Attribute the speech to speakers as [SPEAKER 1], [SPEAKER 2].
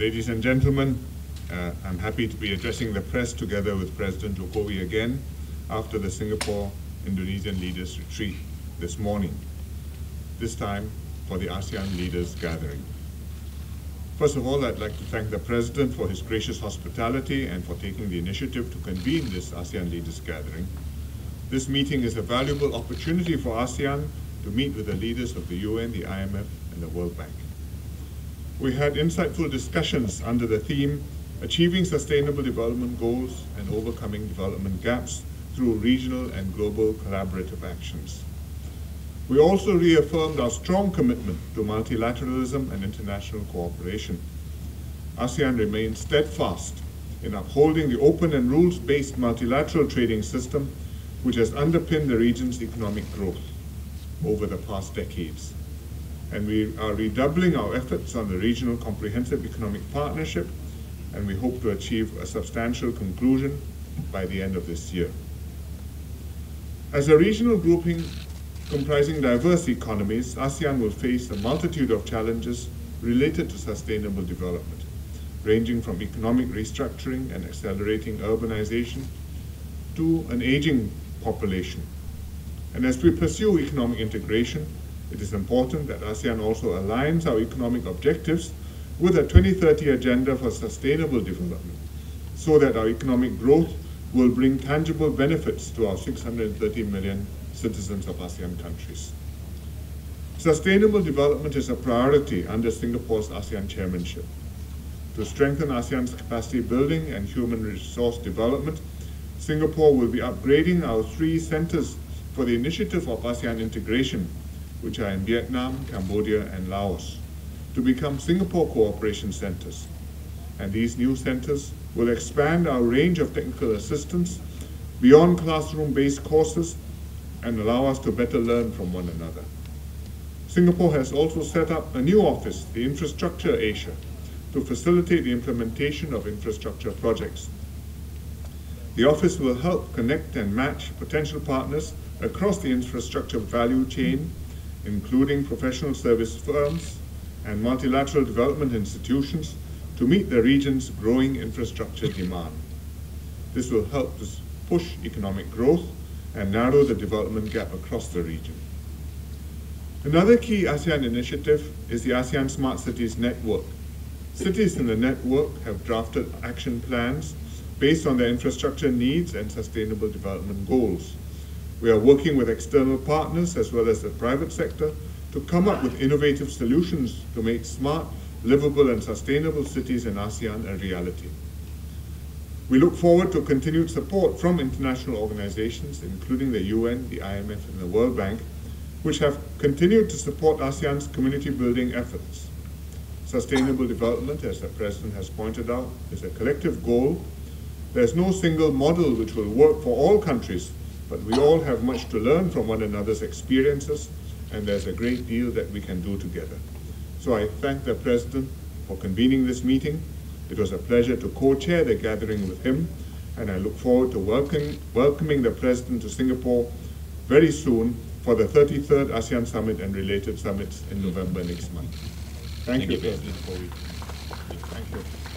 [SPEAKER 1] Ladies and gentlemen, I'm happy to be addressing the press together with President Jokowi again after the Singapore-Indonesian Leaders Retreat this morning, this time for the ASEAN Leaders Gathering. First of all, I'd like to thank the President for his gracious hospitality and for taking the initiative to convene this ASEAN Leaders Gathering. This meeting is a valuable opportunity for ASEAN to meet with the leaders of the UN, the IMF, and the World Bank. We had insightful discussions under the theme, Achieving Sustainable Development Goals and Overcoming Development Gaps through Regional and Global Collaborative Actions. We also reaffirmed our strong commitment to multilateralism and international cooperation. ASEAN remains steadfast in upholding the open and rules-based multilateral trading system which has underpinned the region's economic growth over the past decades. And we are redoubling our efforts on the Regional Comprehensive Economic Partnership, and we hope to achieve a substantial conclusion by the end of this year. As a regional grouping comprising diverse economies, ASEAN will face a multitude of challenges related to sustainable development, ranging from economic restructuring and accelerating urbanization to an aging population. And as we pursue economic integration, it is important that ASEAN also aligns our economic objectives with a 2030 agenda for sustainable development, so that our economic growth will bring tangible benefits to our 630 million citizens of ASEAN countries. Sustainable development is a priority under Singapore's ASEAN chairmanship. To strengthen ASEAN's capacity building and human resource development, Singapore will be upgrading our 3 centers for the initiative of ASEAN integration, which are in Vietnam, Cambodia, and Laos, to become Singapore Cooperation Centers. And these new centers will expand our range of technical assistance beyond classroom-based courses and allow us to better learn from one another. Singapore has also set up a new office, the Infrastructure Asia, to facilitate the implementation of infrastructure projects. The office will help connect and match potential partners across the infrastructure value chain, including professional service firms and multilateral development institutions, to meet the region's growing infrastructure demand. This will help to push economic growth and narrow the development gap across the region. Another key ASEAN initiative is the ASEAN Smart Cities Network. Cities in the network have drafted action plans based on their infrastructure needs and sustainable development goals. We are working with external partners as well as the private sector to come up with innovative solutions to make smart, livable, and sustainable cities in ASEAN a reality. We look forward to continued support from international organizations, including the UN, the IMF, and the World Bank, which have continued to support ASEAN's community building efforts. Sustainable development, as the President has pointed out, is a collective goal. There's no single model which will work for all countries, but we all have much to learn from one another's experiences, and there's a great deal that we can do together. So I thank the President for convening this meeting. It was a pleasure to co-chair the gathering with him, and I look forward to welcoming the President to Singapore very soon for the 33rd ASEAN Summit and related summits in November next month. Thank you, President Jokowi. Thank you.